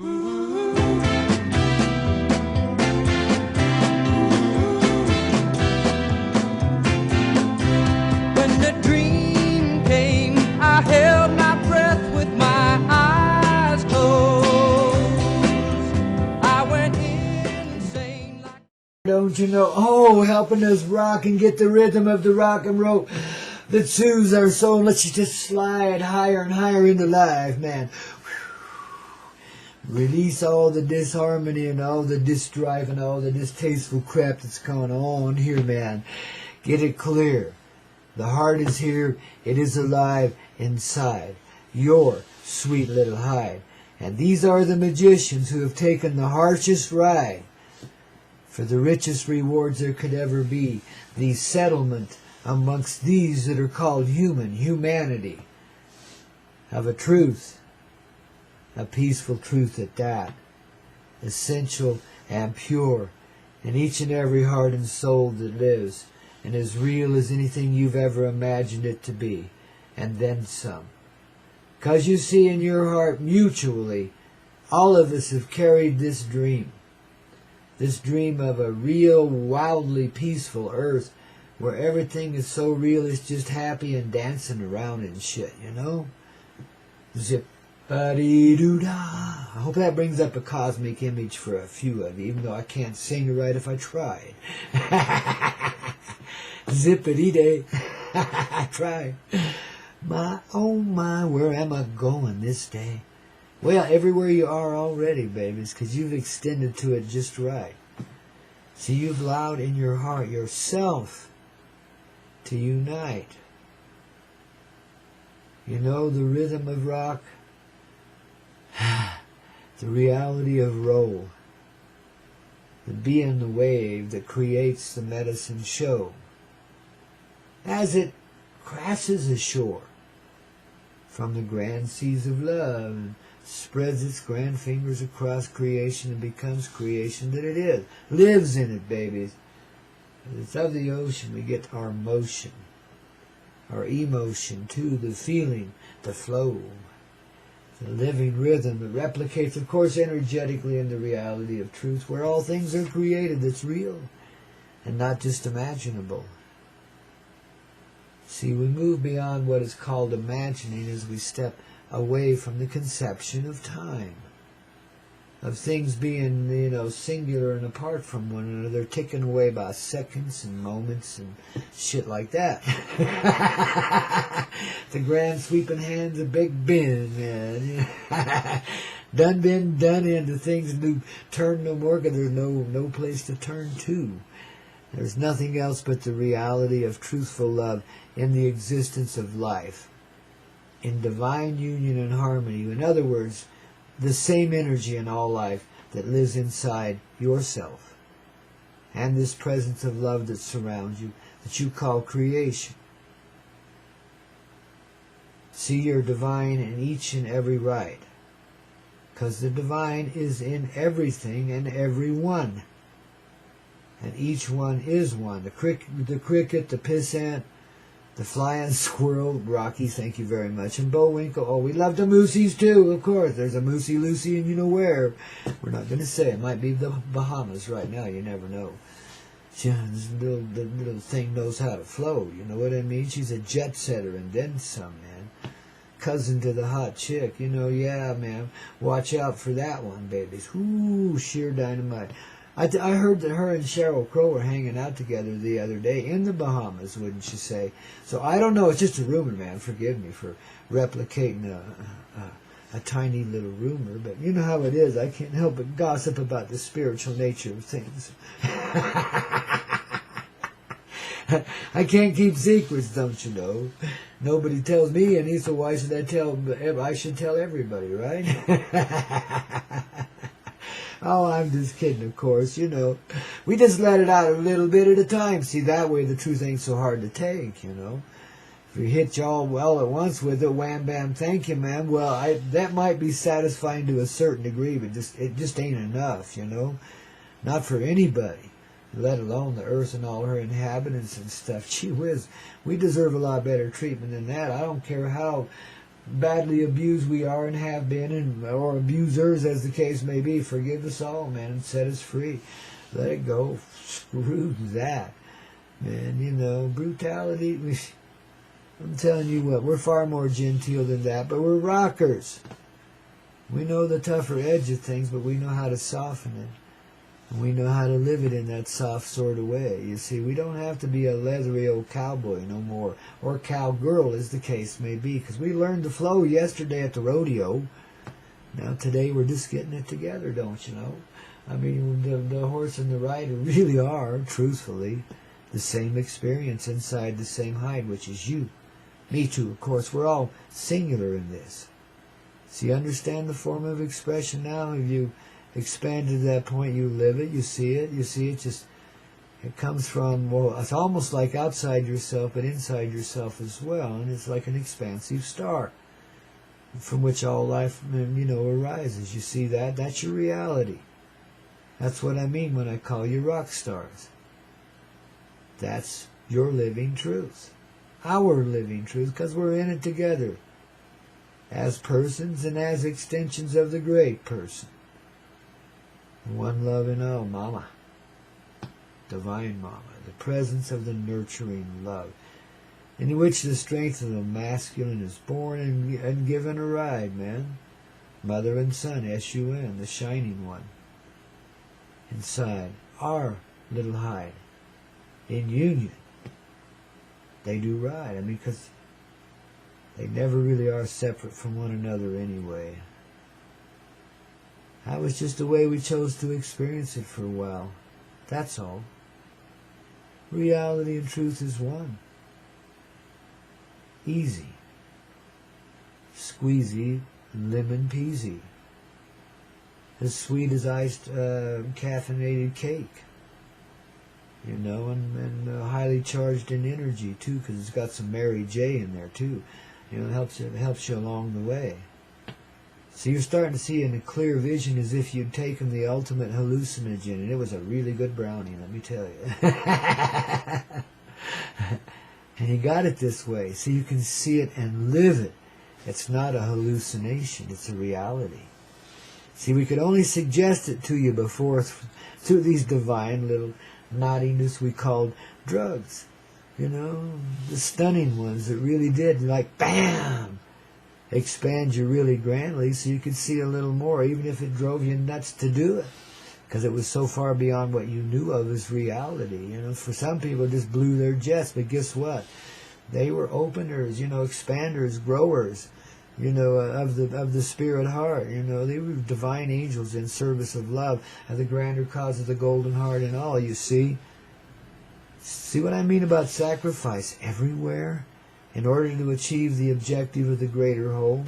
When the dream came, I held my breath with my eyes closed. I went insane like... Don't you know? Oh, helping us rock and get the rhythm of the rock and roll that soothes our soul and lets you just slide higher and higher into life, man. Release all the disharmony and all the distrife and all the distasteful crap that's going on here, man. Get it clear. The heart is here. It is alive inside your sweet little hide. And these are the magicians who have taken the harshest ride for the richest rewards there could ever be. The settlement amongst these that are called humanity, of a truth, a peaceful truth at that, essential and pure in each and every heart and soul that lives, and as real as anything you've ever imagined it to be, and then some. 'Cause you see, in your heart, mutually, all of us have carried this dream of a real, wildly peaceful earth where everything is so real it's just happy and dancing around and shit, you know? Zip-a-dee-doo-dah. I hope that brings up a cosmic image for a few of you, even though I can't sing it right if I tried. Zippity-day. I tried. My, oh my, where am I going this day? Well, everywhere you are already, babies, because you've extended to it just right. See, you've allowed in your heart yourself to unite. You know, the rhythm of rock, the reality of roll, the being the wave that creates the medicine show as it crashes ashore from the grand seas of love and spreads its grand fingers across creation and becomes creation that it is. Lives in it, babies. It's of the ocean we get our motion, our emotion too, the feeling, the flow, the living rhythm that replicates, of course, energetically in the reality of truth, where all things are created that's real and not just imaginable. See, we move beyond what is called imagining as we step away from the conception of time, of things being, you know, singular and apart from one another, ticking away by seconds and moments and shit like that. The grand sweeping hands of Big Ben, man. Done been done into things do turn no more, because there's no place to turn to. There's nothing else but the reality of truthful love in the existence of life, in divine union and harmony. In other words, the same energy in all life that lives inside yourself, and this presence of love that surrounds you, that you call creation. See, you're divine in each and every right, because the divine is in everything and everyone, and each one is one. The cricket, the pissant, the flying squirrel, Rocky, thank you very much, and Bullwinkle. Oh, we love the moosies too, of course. There's a moosey Lucy and you know where. We're not going to say. It might be the Bahamas right now. You never know. The little thing knows how to flow. You know what I mean? She's a jet setter and then some, man. Cousin to the hot chick. You know, yeah, man. Watch out for that one, babies. Ooh, sheer dynamite. I heard that her and Sheryl Crow were hanging out together the other day in the Bahamas, wouldn't you say? So I don't know. It's just a rumor, man. Forgive me for replicating a tiny little rumor, but you know how it is. I can't help but gossip about the spiritual nature of things. I can't keep secrets, don't you know? Nobody tells me any, so why should I tell? I should tell everybody, right? Oh, I'm just kidding, of course, you know. We just let it out a little bit at a time. See, that way the truth ain't so hard to take, you know. If we hit you all well at once with it, wham, bam, thank you, ma'am. Well, that might be satisfying to a certain degree, but it just ain't enough, you know. Not for anybody, let alone the earth and all her inhabitants and stuff. Gee whiz, we deserve a lot better treatment than that. I don't care how badly abused we are and have been, and or abusers as the case may be. Forgive us all, man, and set us free. Let it go. Screw that, man. You know, brutality. I'm telling you what, we're far more genteel than that, but we're rockers. We know the tougher edge of things, but we know how to soften it. And we know how to live it in that soft sort of way. You see, we don't have to be a leathery old cowboy no more, or cowgirl as the case may be, because we learned the flow yesterday at the rodeo. Now today we're just getting it together, don't you know? I mean, the horse and the rider really are, truthfully, the same experience inside the same hide, which is you. Me too, of course. We're all singular in this. So you understand the form of expression now? If you expanded to that point, you live it, you see it, just, it comes from, well, it's almost like outside yourself, but inside yourself as well, and it's like an expansive star from which all life, you know, arises. You see that? That's your reality. That's what I mean when I call you rock stars. That's your living truth. Our living truth, because we're in it together as persons and as extensions of the great person. One love in all, Mama. Divine Mama. The presence of the nurturing love, in which the strength of the masculine is born and given a ride, man. Mother and son, S-U-N, the shining one. Inside our little hide. In union. They do ride. I mean, because they never really are separate from one another anyway. That was just the way we chose to experience it for a while. That's all. Reality and truth is one. Easy. Squeezy, lemon peasy. As sweet as iced caffeinated cake. You know, and highly charged in energy too, because it's got some Mary J in there too. You know, it helps you along the way. So you're starting to see in a clear vision as if you'd taken the ultimate hallucinogen, and it was a really good brownie, let me tell you. And you got it this way, so you can see it and live it. It's not a hallucination, it's a reality. See, we could only suggest it to you before through these divine little naughtiness we called drugs. You know, the stunning ones that really did, like, bam! Expand you really grandly so you could see a little more, even if it drove you nuts to do it, because it was so far beyond what you knew of as reality. You know, for some people it just blew their jets, but guess what? They were openers, you know, expanders, growers, you know, of the spirit heart. You know, they were divine angels in service of love and the grander cause of the golden heart and all. You see what I mean about sacrifice everywhere? In order to achieve the objective of the greater whole.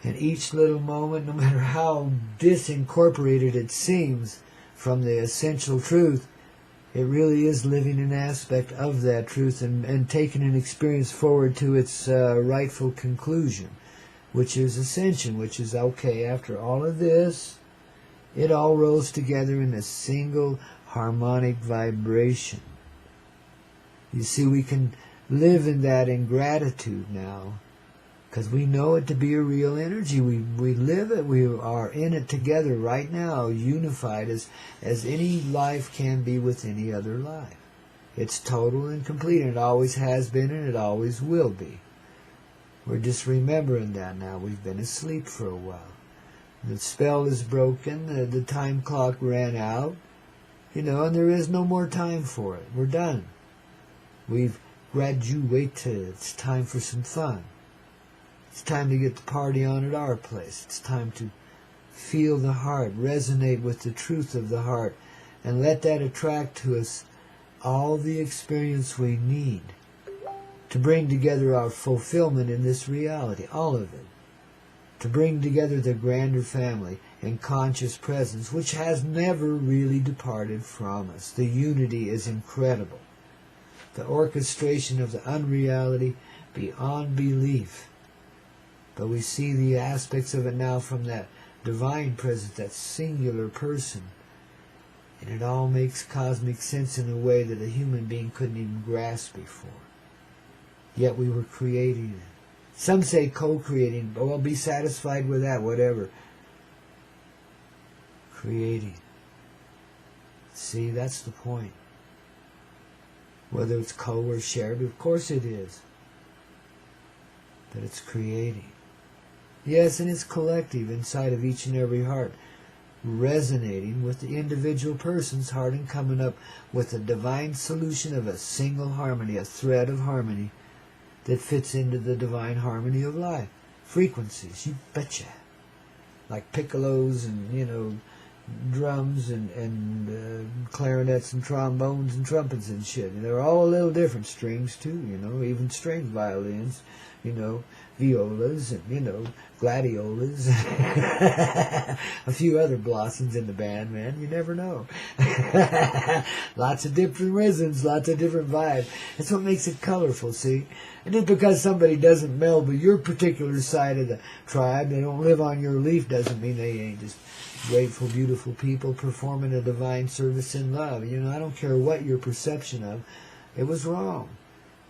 And each little moment, no matter how disincorporated it seems from the essential truth, it really is living an aspect of that truth and taking an experience forward to its rightful conclusion, which is ascension, which is, okay, after all of this, it all rolls together in a single harmonic vibration. You see, we can live in that in gratitude now, because we know it to be a real energy. We live it. We are in it together right now, unified as any life can be with any other life. It's total and complete, and it always has been, and it always will be. We're just remembering that now. We've been asleep for a while. The spell is broken. The time clock ran out, you know, and there is no more time for it. We're done. We've graduated. It's time for some fun. It's time to get the party on at our place. It's time to feel the heart, resonate with the truth of the heart, and let that attract to us all the experience we need to bring together our fulfillment in this reality, all of it. To bring together the grander family in conscious presence, which has never really departed from us. The unity is incredible. The orchestration of the unreality beyond belief. But we see the aspects of it now from that divine presence, that singular person. And it all makes cosmic sense in a way that a human being couldn't even grasp before. Yet we were creating it. Some say co-creating, but well, be satisfied with that, whatever. Creating. See, that's the point. Whether it's co or shared, of course it is. But it's creating. Yes, and it's collective inside of each and every heart, resonating with the individual person's heart and coming up with a divine solution of a single harmony, a thread of harmony that fits into the divine harmony of life. Frequencies, you betcha. Like piccolos and, drums and clarinets and trombones and trumpets and shit. And they're all a little different. Strings too, even string violins, violas and, gladiolas. A few other blossoms in the band, man. You never know. Lots of different rhythms, lots of different vibes. That's what makes it colorful, see? And just because somebody doesn't meld with your particular side of the tribe, they don't live on your leaf, doesn't mean they ain't just grateful, beautiful people performing a divine service in love. I don't care what your perception of. It was wrong.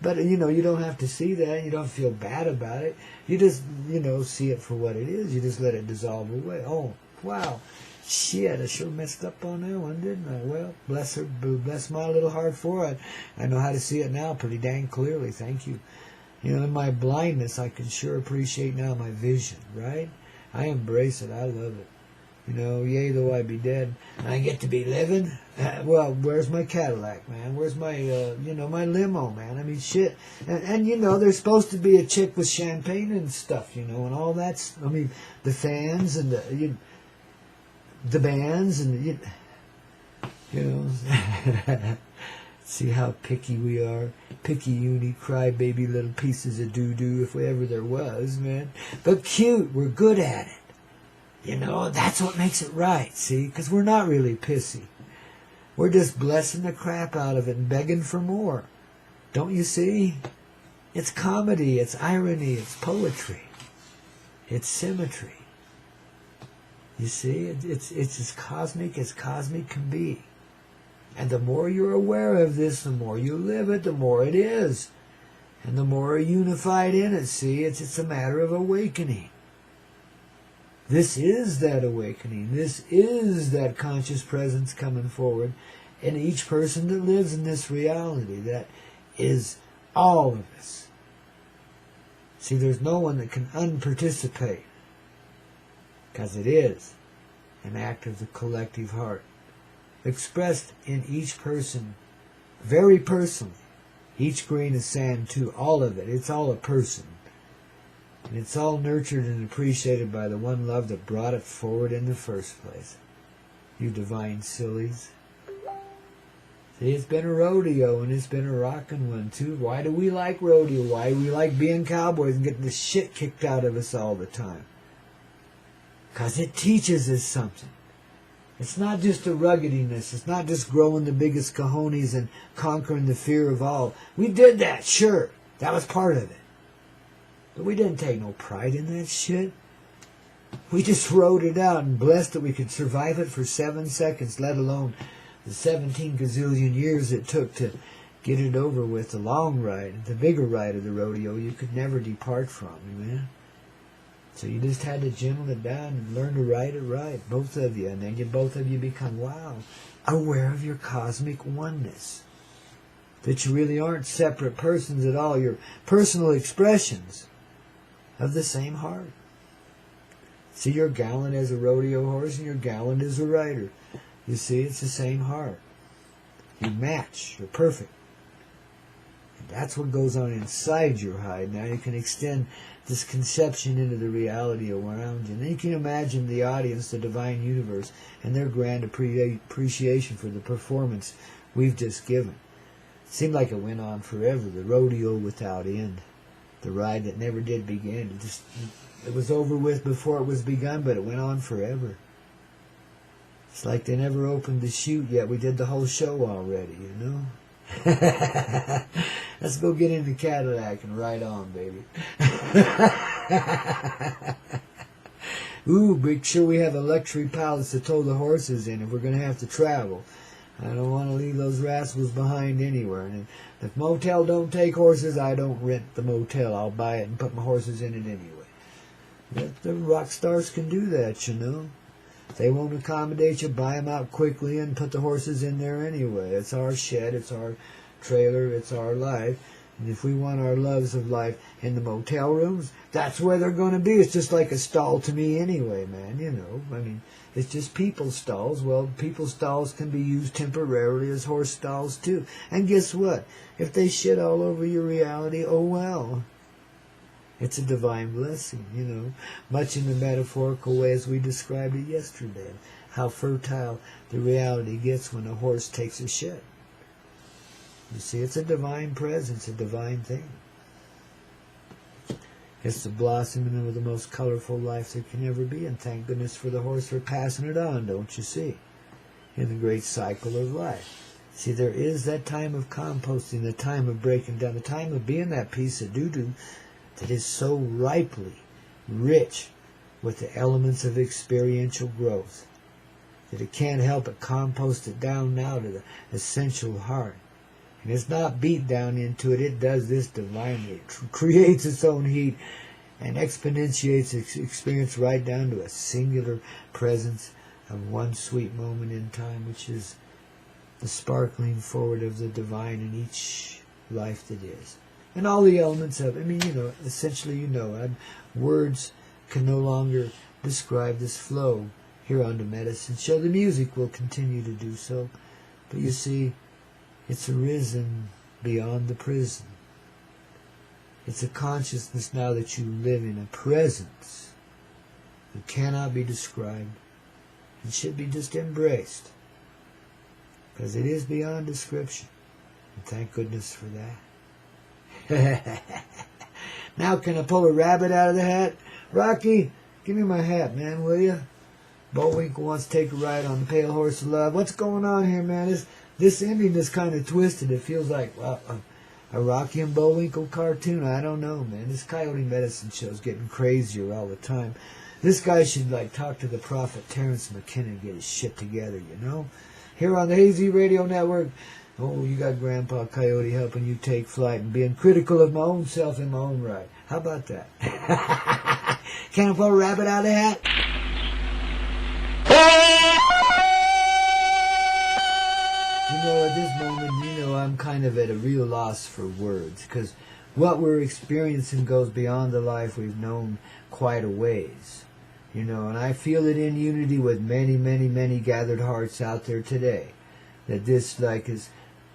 But, you don't have to see that. You don't feel bad about it. You just, see it for what it is. You just let it dissolve away. Oh, wow. Shit, I sure messed up on that one, didn't I? Well, bless her, bless my little heart for it. I know how to see it now pretty dang clearly. Thank you. In my blindness, I can sure appreciate now my vision, right? I embrace it. I love it. Yea, though I be dead, and I get to be living. Well, where's my Cadillac, man? Where's my, my limo, man? I mean, shit. And there's supposed to be a chick with champagne and stuff, and all that's, the fans and the bands and, see how picky we are. Picky, uni, crybaby little pieces of doo-doo, if ever there was, man. But cute, we're good at it. That's what makes it right, see? Because we're not really pissy. We're just blessing the crap out of it and begging for more. Don't you see? It's comedy, it's irony, it's poetry. It's symmetry. You see? It's as cosmic can be. And the more you're aware of this, the more you live it, the more it is. And the more unified in it, see? It's a matter of awakening. This is that awakening. This is that conscious presence coming forward in each person that lives in this reality. That is all of us. See, there's no one that can unparticipate, because it is an act of the collective heart, expressed in each person, very personally. Each grain of sand, too, all of it. It's all a person. And it's all nurtured and appreciated by the one love that brought it forward in the first place. You divine sillies. See, it's been a rodeo, and it's been a rockin' one, too. Why do we like rodeo? Why do we like being cowboys and getting the shit kicked out of us all the time? Because it teaches us something. It's not just a ruggediness. It's not just growing the biggest cojones and conquering the fear of all. We did that, sure. That was part of it. But we didn't take no pride in that shit. We just rode it out and blessed that we could survive it for 7 seconds, let alone the 17 gazillion years it took to get it over with, the long ride, the bigger ride of the rodeo you could never depart from, man. So you just had to gentle it down and learn to ride it right, both of you. And then both of you become, wow, aware of your cosmic oneness. That you really aren't separate persons at all. You're personal expressions of the same heart. See, you're gallant as a rodeo horse and you're gallant as a rider. You see, it's the same heart. You match. You're perfect. And that's what goes on inside your hide. Now you can extend this conception into the reality around you. And then you can imagine the audience, the divine universe, and their grand appreciation for the performance we've just given. It seemed like it went on forever. The rodeo without end. The ride that never did begin. It was over with before it was begun, but it went on forever. It's like they never opened the chute yet. We did the whole show already, Let's go get in the Cadillac and ride on, baby. Ooh, make sure we have a luxury palace to tow the horses in if we're going to have to travel. I don't want to leave those rascals behind anywhere. And if motel don't take horses, I don't rent the motel. I'll buy it and put my horses in it anyway. The rock stars can do that, you know. If they won't accommodate you, buy them out quickly and put the horses in there anyway. It's our shed, it's our trailer, it's our life. And if we want our loves of life in the motel rooms, that's where they're going to be. It's just like a stall to me anyway, man, you know. I mean, it's just people's stalls. Well, people's stalls can be used temporarily as horse stalls too. And guess what? If they shit all over your reality, oh well. It's a divine blessing, you know. Much in the metaphorical way as we described it yesterday. How fertile the reality gets when a horse takes a shit. You see, it's a divine presence, a divine thing. It's the blossoming of the most colorful life there can ever be, and thank goodness for the horse for passing it on, don't you see? In the great cycle of life. See, there is that time of composting, the time of breaking down, the time of being that piece of doo-doo that is so ripely rich with the elements of experiential growth that it can't help but compost it down now to the essential heart. And it's not beat down into it. It does this divinely. It creates its own heat and exponentiates its experience right down to a singular presence of one sweet moment in time, which is the sparkling forward of the divine in each life that is. And all the elements of it. I mean, you know, essentially, you know, words can no longer describe this flow here on the Medicine Show. The music will continue to do so. But you see, it's arisen beyond the prison. It's a consciousness now that you live in, a presence that cannot be described and should be just embraced. Because it is beyond description. And thank goodness for that. Now can I pull a rabbit out of the hat? Rocky, give me my hat, man, will you? Bullwinkle wants to take a ride on the Pale Horse of Love. What's going on here, man? This ending is kind of twisted. It feels like a Rocky and Bullwinkle cartoon. I don't know, man. This Coyote Medicine Show is getting crazier all the time. This guy should, like, talk to the prophet Terrence McKenna and get his shit together, you know? Here on the Hazy Radio Network. Oh, you got Grandpa Coyote helping you take flight and being critical of my own self in my own right. How about that? Can I pull a rabbit out of the hat? You know, at this moment, you know, I'm kind of at a real loss for words, because what we're experiencing goes beyond the life we've known quite a ways. You know, and I feel it in unity with many, many, many gathered hearts out there today. That this, like, is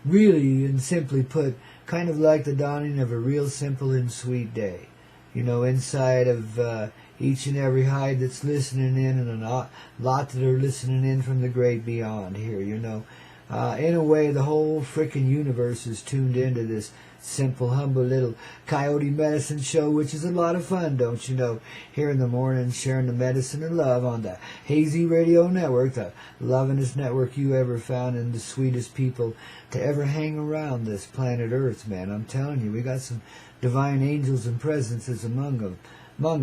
really, and simply put, kind of like the dawning of a real simple and sweet day. You know, inside of each and every hide that's listening in, and a lot that are listening in from the great beyond here, you know. In a way, the whole frickin' universe is tuned into this simple, humble little Coyote Medicine Show, which is a lot of fun, don't you know? Here in the morning, sharing the medicine and love on the Hazy Radio Network, the lovingest network you ever found, and the sweetest people to ever hang around this planet Earth, man. I'm telling you, we got some divine angels and presences among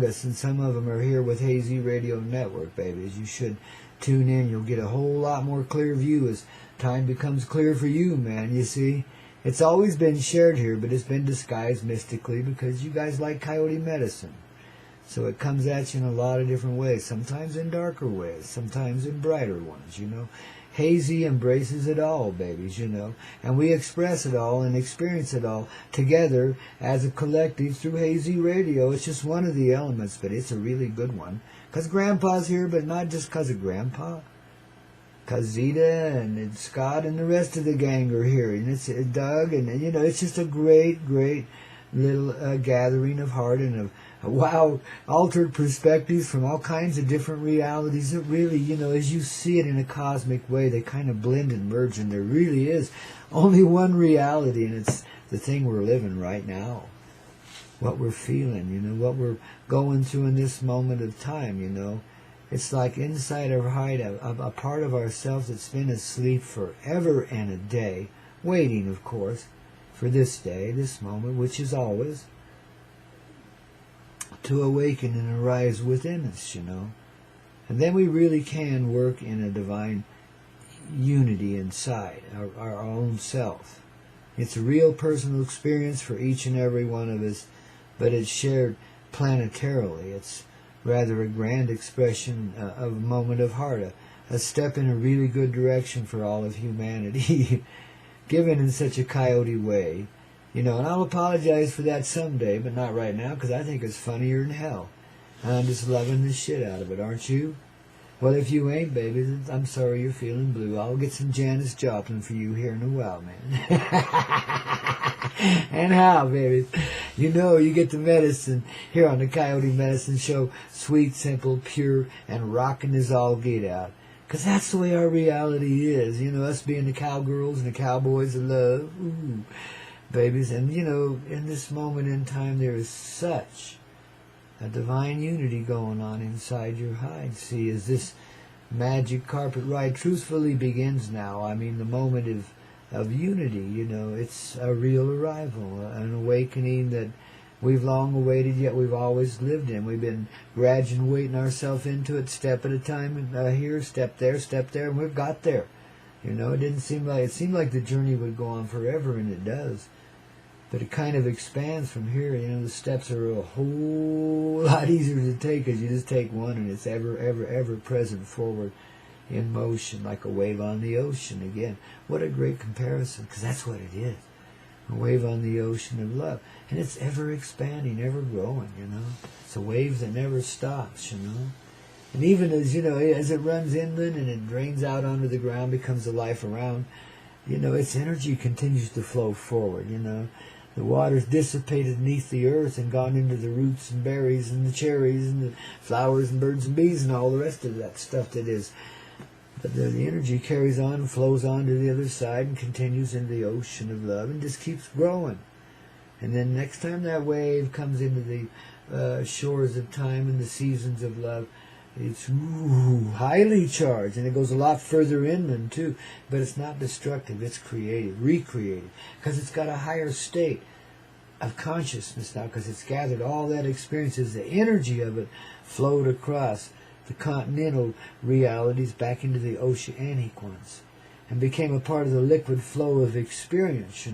us, and some of them are here with Hazy Radio Network, babies. You should tune in. You'll get a whole lot more clear view as time becomes clear for you, man, you see. It's always been shared here, but it's been disguised mystically because you guys like Coyote Medicine. So it comes at you in a lot of different ways, sometimes in darker ways, sometimes in brighter ones, you know. Hazy embraces it all, babies, you know. And we express it all and experience it all together as a collective through Hazy Radio. It's just one of the elements, but it's a really good one. Because Grandpa's here, but not just because of Grandpa. Because Zeta and Scott and the rest of the gang are here. And it's Doug, and, you know, it's just a great, great little gathering of heart and of wow, altered perspectives from all kinds of different realities. It really, you know, as you see it in a cosmic way, they kind of blend and merge, and there really is only one reality, and it's the thing we're living right now. What we're feeling, you know, what we're going through in this moment of time, you know. It's like inside our hide, a part of ourselves that's been asleep forever and a day, waiting, of course, for this day, this moment, which is always, to awaken and arise within us, you know. And then we really can work in a divine unity inside our own self. It's a real personal experience for each and every one of us, but it's shared planetarily. It's rather a grand expression of a moment of heart, a step in a really good direction for all of humanity, given in such a coyote way. And I'll apologize for that someday, but not right now, because I think it's funnier than hell. I'm just loving the shit out of it, aren't you? Well, if you ain't, baby, I'm sorry you're feeling blue. I'll get some Janis Joplin for you here in a while, man. And how, baby? You get the medicine here on the Coyote Medicine Show. Sweet, simple, pure, and rockin' as all get out. Because that's the way our reality is. Us being the cowgirls and the cowboys of love. Ooh, babies. And, in this moment in time, there is such a divine unity going on inside your hide. See, as this magic carpet ride truthfully begins now, I mean, the moment of unity, it's a real arrival, an awakening that we've long awaited, yet we've always lived in. We've been graduating ourselves into it step at a time, here, step there, and we've got there. It seemed like the journey would go on forever, and it does. But it kind of expands from here. The steps are a whole lot easier to take as you just take one, and it's ever, ever, ever present forward in motion, like a wave on the ocean. Again, what a great comparison, because that's what it is. A wave on the ocean of love. And it's ever expanding, ever growing, It's a wave that never stops, And even as, as it runs inland and it drains out onto the ground, becomes the life around, its energy continues to flow forward, The water's dissipated beneath the earth and gone into the roots and berries and the cherries and the flowers and birds and bees and all the rest of that stuff that is. But the energy carries on and flows on to the other side and continues into the ocean of love and just keeps growing. And then next time that wave comes into the shores of time and the seasons of love, it's highly charged, and it goes a lot further inland too, but it's not destructive, it's creative, recreative, because it's got a higher state of consciousness now, because it's gathered all that experiences, the energy of it flowed across the continental realities back into the oceanic ones, and became a part of the liquid flow of experience,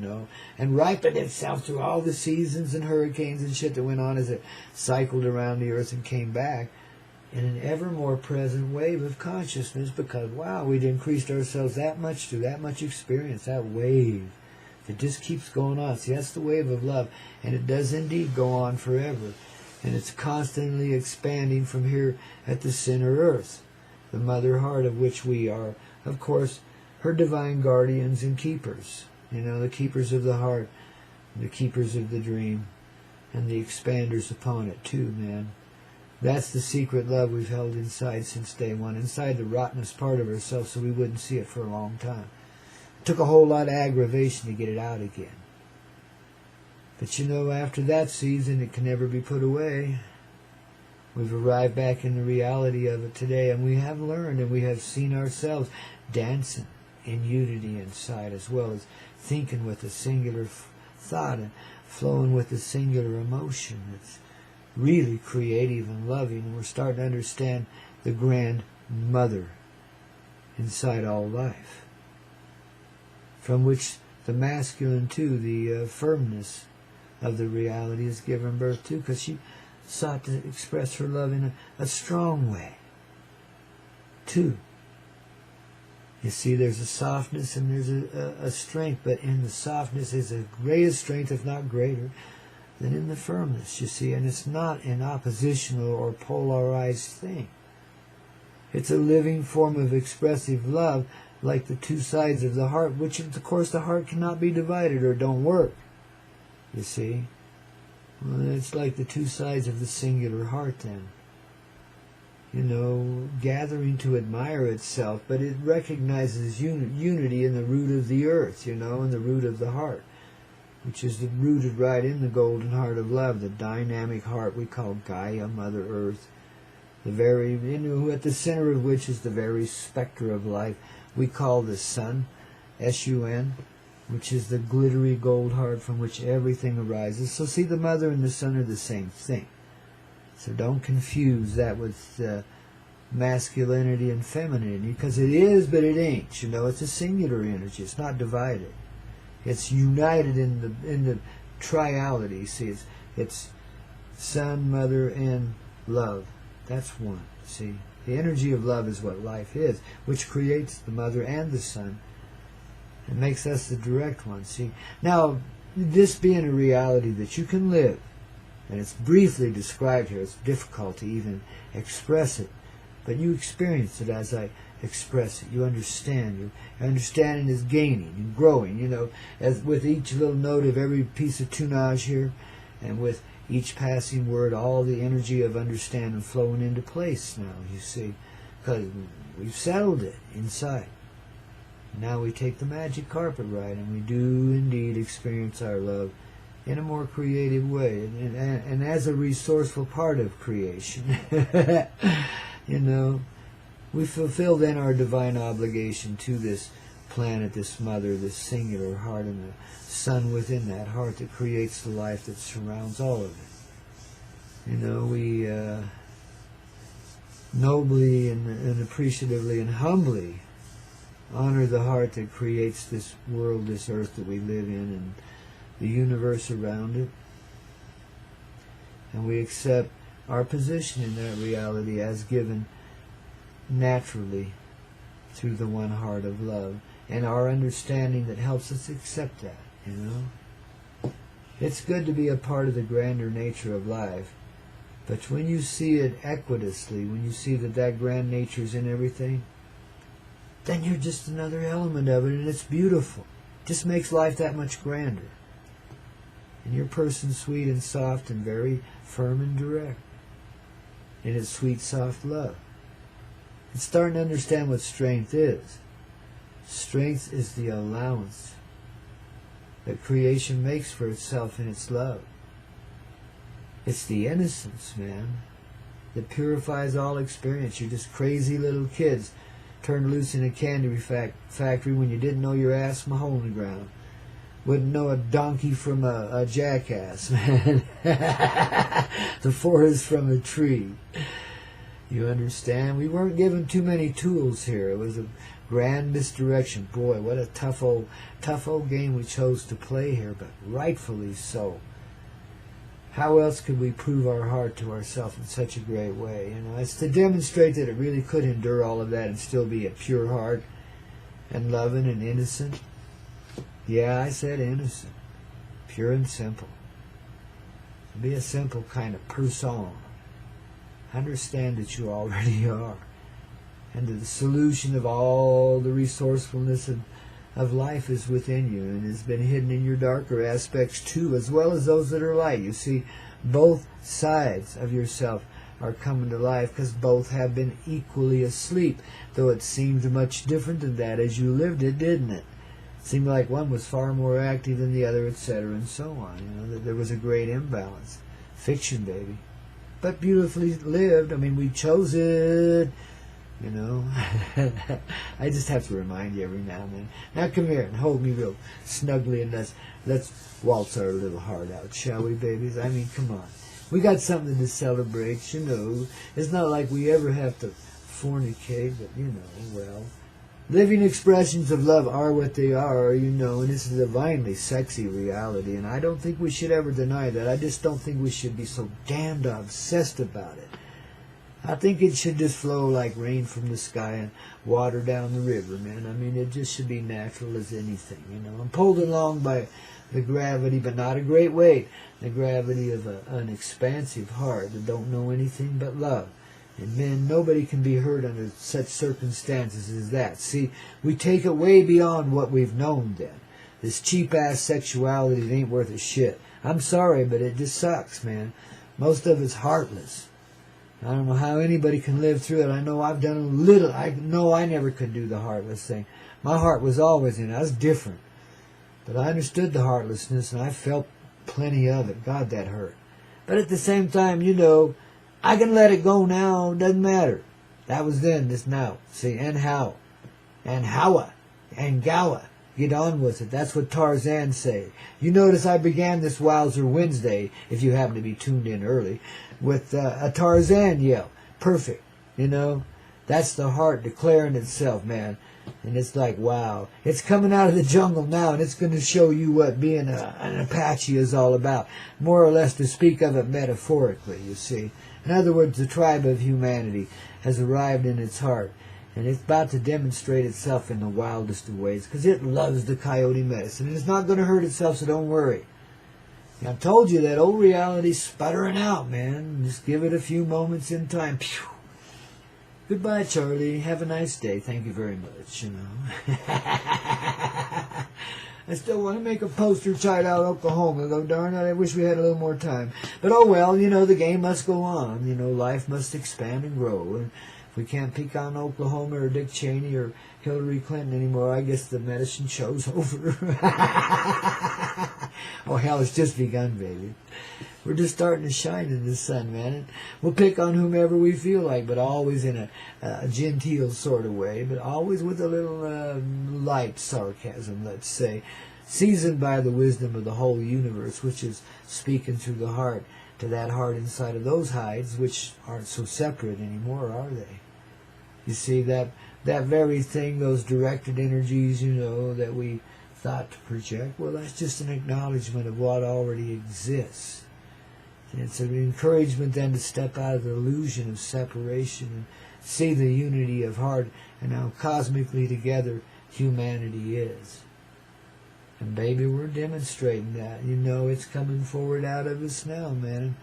and ripened itself through all the seasons and hurricanes and shit that went on as it cycled around the earth and came back in an ever more present wave of consciousness, because, wow, we'd increased ourselves that much through that much experience, that wave that just keeps going on. See, that's the wave of love, and it does indeed go on forever, and it's constantly expanding from here at the center earth, the mother heart of which we are, of course, her divine guardians and keepers, the keepers of the heart, the keepers of the dream, and the expanders upon it too, man. That's the secret love we've held inside since day one, inside the rottenest part of ourselves, so we wouldn't see it for a long time. It took a whole lot of aggravation to get it out again. But after that season, it can never be put away. We've arrived back in the reality of it today, and we have learned and we have seen ourselves dancing in unity inside, as well as thinking with a singular thought and flowing with a singular emotion. It's really creative and loving, and we're starting to understand the grand mother inside all life, from which the masculine too, the firmness of the reality is given birth to, because she sought to express her love in a strong way too. You see, there's a softness and there's a strength, but in the softness is a greatest strength, if not greater, than in the firmness, you see, and it's not an oppositional or polarized thing. It's a living form of expressive love, like the two sides of the heart, which, of course, the heart cannot be divided or don't work, you see. Well, it's like the two sides of the singular heart, then. Gathering to admire itself, but it recognizes unity in the root of the earth, in the root of the heart, which is rooted right in the golden heart of love, the dynamic heart we call Gaia, Mother Earth, the very, at the center of which is the very specter of life we call the sun, S-U-N, which is the glittery gold heart from which everything arises. So see, the mother and the sun are the same thing. So don't confuse that with masculinity and femininity, because it is, but it ain't. It's a singular energy. It's not divided. It's united in the triality. See, it's Son, Mother, and love. That's one. See, the energy of love is what life is, which creates the Mother and the Son. It makes us the direct one. See, now this being a reality that you can live, and it's briefly described here. It's difficult to even express it, but you experience it as I express it. You understand. Your understanding is gaining and growing. As with each little note of every piece of tunage here, and with each passing word, all the energy of understanding flowing into place now, you see, because we've settled it inside. Now we take the magic carpet ride, and we do indeed experience our love in a more creative way, and as a resourceful part of creation. We fulfill then our divine obligation to this planet, this Mother, this singular heart, and the Son within that heart that creates the life that surrounds all of it. We nobly and appreciatively and humbly honor the heart that creates this world, this earth that we live in, and the universe around it. And we accept our position in that reality as given naturally through the one heart of love, and our understanding that helps us accept that. It's good to be a part of the grander nature of life, but when you see it equitously, when you see that grand nature is in everything, then you're just another element of it, and it's beautiful. It just makes life that much grander. And your person's sweet and soft and very firm and direct in its sweet, soft love. It's starting to understand what strength is. Strength is the allowance that creation makes for itself in its love. It's the innocence, man, that purifies all experience. You're just crazy little kids turned loose in a candy factory when you didn't know your ass from a hole in the ground. Wouldn't know a donkey from a jackass, man. The forest from a tree. You understand? We weren't given too many tools here. It was a grand misdirection. Boy, what a tough old game we chose to play here, but rightfully so. How else could we prove our heart to ourselves in such a great way? It's to demonstrate that it really could endure all of that and still be a pure heart and loving and innocent. Yeah, I said innocent. Pure and simple. Be a simple kind of person. Understand that you already are. And that the solution of all the resourcefulness of life is within you, and has been hidden in your darker aspects too, as well as those that are light. You see, both sides of yourself are coming to life, because both have been equally asleep, though it seemed much different than that as you lived it, didn't it? It seemed like one was far more active than the other, etc., and so on. That there was a great imbalance. Fiction, baby. But beautifully lived. We chose it. I just have to remind you every now and then. Now come here and hold me real snugly, and let's waltz our little heart out, shall we, babies? Come on. We got something to celebrate, It's not like we ever have to fornicate, but, well. Living expressions of love are what they are, and it's a divinely sexy reality, and I don't think we should ever deny that. I just don't think we should be so damned obsessed about it. I think it should just flow like rain from the sky and water down the river, man. It just should be natural as anything, I'm pulled along by the gravity, but not a great weight, the gravity of an expansive heart that don't know anything but love. And men, nobody can be hurt under such circumstances as that. See, we take it way beyond what we've known then. This cheap-ass sexuality, it ain't worth a shit. I'm sorry, but it just sucks, man. Most of it's heartless. I don't know how anybody can live through it. I know I've done a little. I know I never could do the heartless thing. My heart was always in it. I was different. But I understood the heartlessness, and I felt plenty of it. God, that hurt. But at the same time, I can let it go now. Doesn't matter. That was then, this now. See, and how. And howa. And gowa. Get on with it. That's what Tarzan say. You notice I began this Wowzer Wednesday, if you happen to be tuned in early, with a Tarzan yell. Perfect. That's the heart declaring itself, man. And it's like, wow. It's coming out of the jungle now, and it's going to show you what being an Apache is all about. More or less to speak of it metaphorically, you see. In other words, the tribe of humanity has arrived in its heart. And it's about to demonstrate itself in the wildest of ways. Because it loves the coyote medicine. And it's not going to hurt itself, so don't worry. I told you that old reality's sputtering out, man. Just give it a few moments in time. Pew. Goodbye, Charlie. Have a nice day. Thank you very much, you know. I still want to make a poster child out of Oklahoma, though, darn it, I wish we had a little more time. But oh well, you know, the game must go on. You know, life must expand and grow. And if we can't pick on Oklahoma or Dick Cheney or Hillary Clinton anymore, I guess the medicine show's over. Oh, hell, it's just begun, baby. We're just starting to shine in the sun, man. And we'll pick on whomever we feel like, but always in a genteel sort of way, but always with a little light sarcasm, let's say, seasoned by the wisdom of the whole universe, which is speaking through the heart to that heart inside of those hides, which aren't so separate anymore, are they? You see, that very thing, those directed energies, you know, that we thought to project, well, that's just an acknowledgement of what already exists. And it's an encouragement then to step out of the illusion of separation and see the unity of heart and how cosmically together humanity is. And baby, we're demonstrating that. You know, it's coming forward out of us now, man.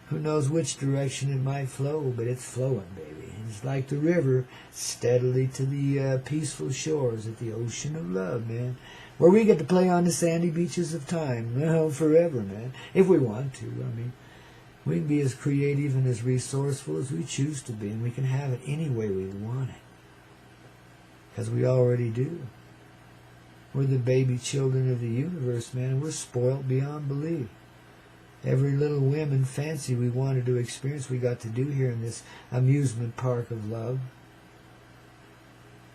Who knows which direction it might flow, but it's flowing, baby. It's like the river steadily to the peaceful shores of the ocean of love, man. Where we get to play on the sandy beaches of time, well, forever, man. If we want to, I mean. We can be as creative and as resourceful as we choose to be, and we can have it any way we want it. Because we already do. We're the baby children of the universe, man, and we're spoiled beyond belief. Every little whim and fancy we wanted to experience, we got to do here in this amusement park of love.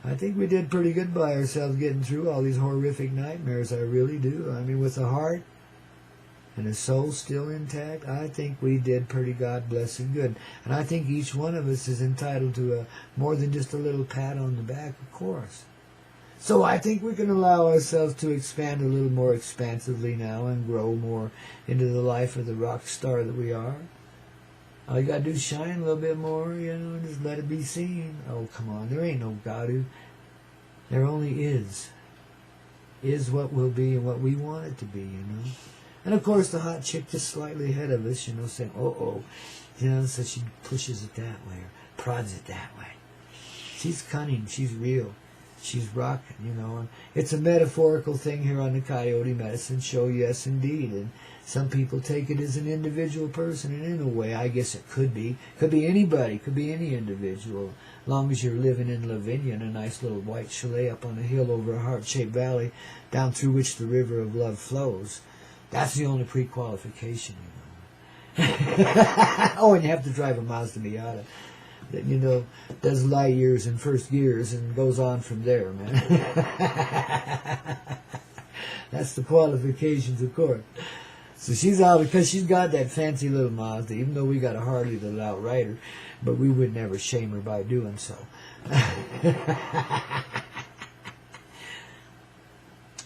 I think we did pretty good by ourselves getting through all these horrific nightmares, I really do. I mean, with the heart and the soul still intact, I think we did pretty God-blessed good. And I think each one of us is entitled to more than just a little pat on the back, of course. So I think we can allow ourselves to expand a little more expansively now and grow more into the life of the rock star that we are. All you got to do is shine a little bit more, you know, and just let it be seen. Oh, come on, there ain't no God who. There only is. Is what will be and what we want it to be, you know. And of course, the hot chick just slightly ahead of us, you know, saying, oh, you know, so she pushes it that way or prods it that way. She's cunning, she's real, she's rocking, you know. And it's a metaphorical thing here on the Coyote Medicine Show, yes, indeed. And some people take it as an individual person, and in a way, I guess it could be. Could be anybody, could be any individual, as long as you're living in Lavinia in a nice little white chalet up on a hill over a heart-shaped valley, down through which the river of love flows. That's the only pre-qualification, you know. Oh, and you have to drive a Mazda Miata that, you know, does light years in first gears and goes on from there, man. That's the qualifications, of course. So she's out because she's got that fancy little Mazda, even though we got a Harley that'll outride her, but we would never shame her by doing so.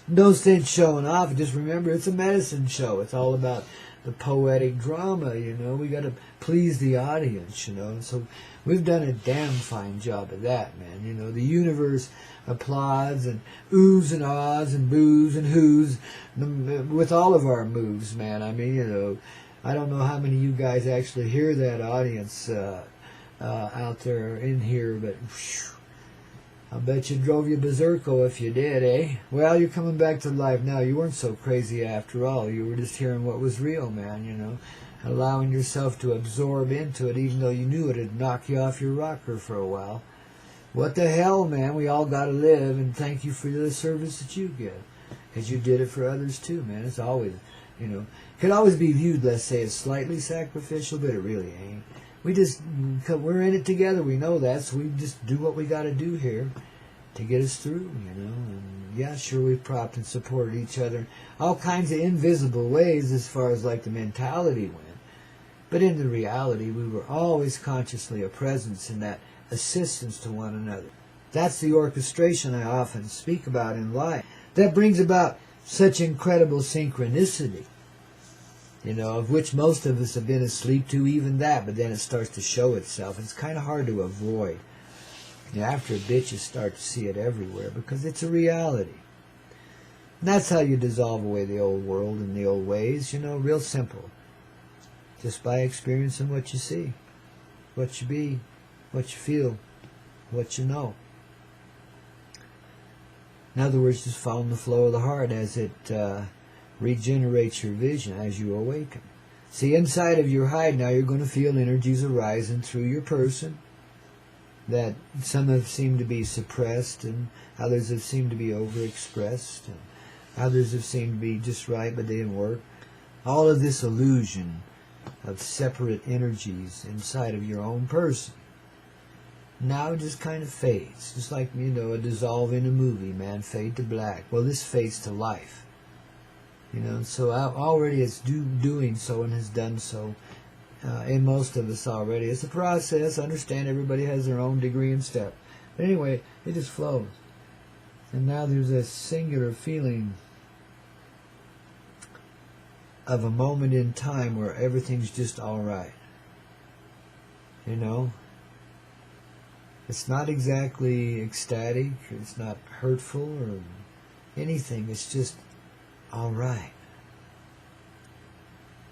No sense showing off. Just remember, it's a medicine show. It's all about the poetic drama, you know. We got to please the audience, you know. And so we've done a damn fine job of that, man. You know, the universe applauds and oohs and ahs and boos and whoos with all of our moves, man. I mean, you know, I don't know how many of you guys actually hear that audience out there in here, but whew, I bet you drove you berserko if you did, eh? Well, you're coming back to life now. You weren't so crazy after all. You were just hearing what was real, man, you know. Allowing yourself to absorb into it, even though you knew it'd knock you off your rocker for a while. What the hell, man? We all got to live, and thank you for the service that you give. Because you did it for others, too, man. It's always, you know, could always be viewed, let's say, as slightly sacrificial, but it really ain't. We're in it together, we know that, so we just do what we got to do here to get us through, you know. And yeah, sure, we've propped and supported each other in all kinds of invisible ways as far as like the mentality went. But in the reality, we were always consciously a presence in that assistance to one another. That's the orchestration I often speak about in life. That brings about such incredible synchronicity, of which most of us have been asleep to, even that, but then it starts to show itself. It's kind of hard to avoid. After a bit, you start to see it everywhere because it's a reality. And that's how you dissolve away the old world and the old ways, real simple. Just by experiencing what you see, what you be, what you feel, what you know. In other words, just following the flow of the heart as it regenerates your vision as you awaken. See, inside of your hide now, you're going to feel energies arising through your person that some have seemed to be suppressed and others have seemed to be overexpressed and others have seemed to be just right but they didn't work. All of this illusion of separate energies inside of your own person now it just kind of fades, just like a dissolve in a movie, man, fade to black. Well, this fades to life, so already it's doing so and has done so in most of us already. It's a process. I understand everybody has their own degree and step, but anyway, it just flows. And now there's a singular feeling of a moment in time where everything's just all right. It's not exactly ecstatic, it's not hurtful or anything, it's just all right.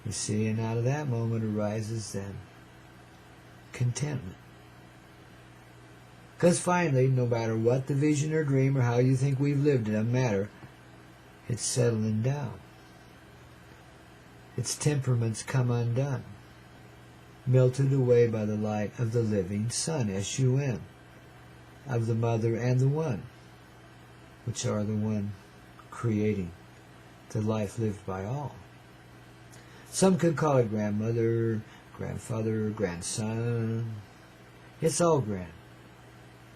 You see, and out of that moment arises then contentment. Because finally, no matter what the vision or dream or how you think we've lived, it doesn't matter, it's settling down. Its temperaments come undone, melted away by the light of the living sun, S-U-N, of the Mother and the One, which are the one creating the life lived by all. Some could call it grandmother, grandfather, grandson. It's all grand.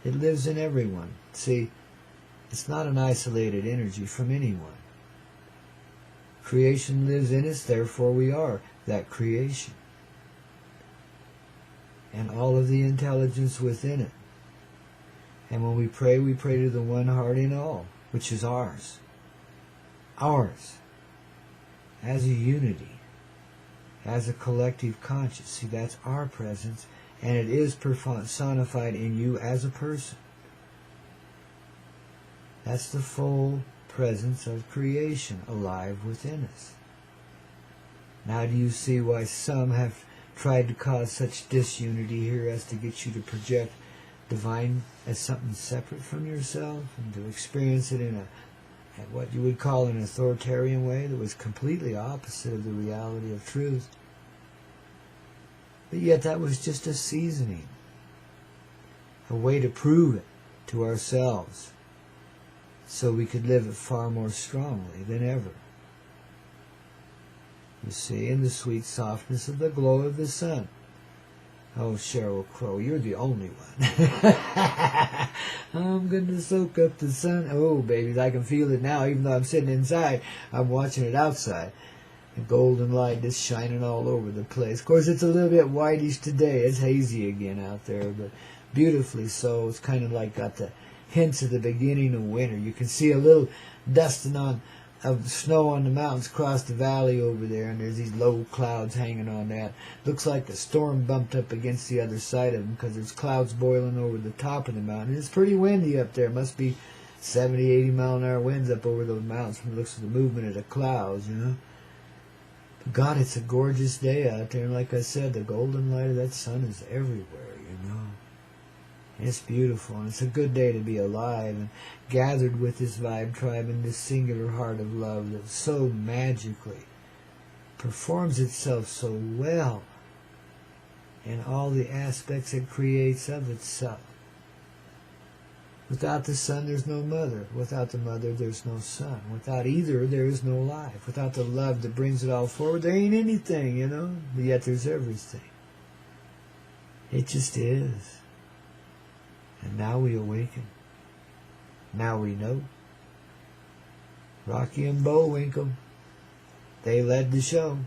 It lives in everyone. See, it's not an isolated energy from anyone. Creation lives in us, therefore we are that creation. And all of the intelligence within it. And when we pray to the one heart in all, which is ours. Ours. As a unity. As a collective conscious. See, that's our presence. And it is personified in you as a person. That's the full presence of creation alive within us. Now do you see why some have tried to cause such disunity here as to get you to project divine as something separate from yourself and to experience it in what you would call an authoritarian way that was completely opposite of the reality of truth. But yet that was just a seasoning, a way to prove it to ourselves so we could live it far more strongly than ever. You see, in the sweet softness of the glow of the sun. Oh, Sheryl Crow, you're the only one. I'm going to soak up the sun. Oh, babies, I can feel it now. Even though I'm sitting inside, I'm watching it outside. The golden light is shining all over the place. Of course, it's a little bit whitish today. It's hazy again out there, but beautifully so. It's kind of like got the hints of the beginning of winter. You can see a little dusting of snow on the mountains across the valley over there, and there's these low clouds hanging on that. Looks like the storm bumped up against the other side of them because there's clouds boiling over the top of the mountain. It's pretty windy up there. Must be 70, 80 mile an hour winds up over those mountains from the looks of the movement of the clouds, But God, it's a gorgeous day out there, and like I said, the golden light of that sun is everywhere, It's beautiful, and it's a good day to be alive and gathered with this vibe tribe in this singular heart of love that so magically performs itself so well in all the aspects it creates of itself. Without the sun, there's no mother. Without the mother, there's no son. Without either, there is no life. Without the love that brings it all forward, there ain't anything, But yet there's everything. It just is. And now we awaken. Now we know. Rocky and Bullwinkle, they led the show.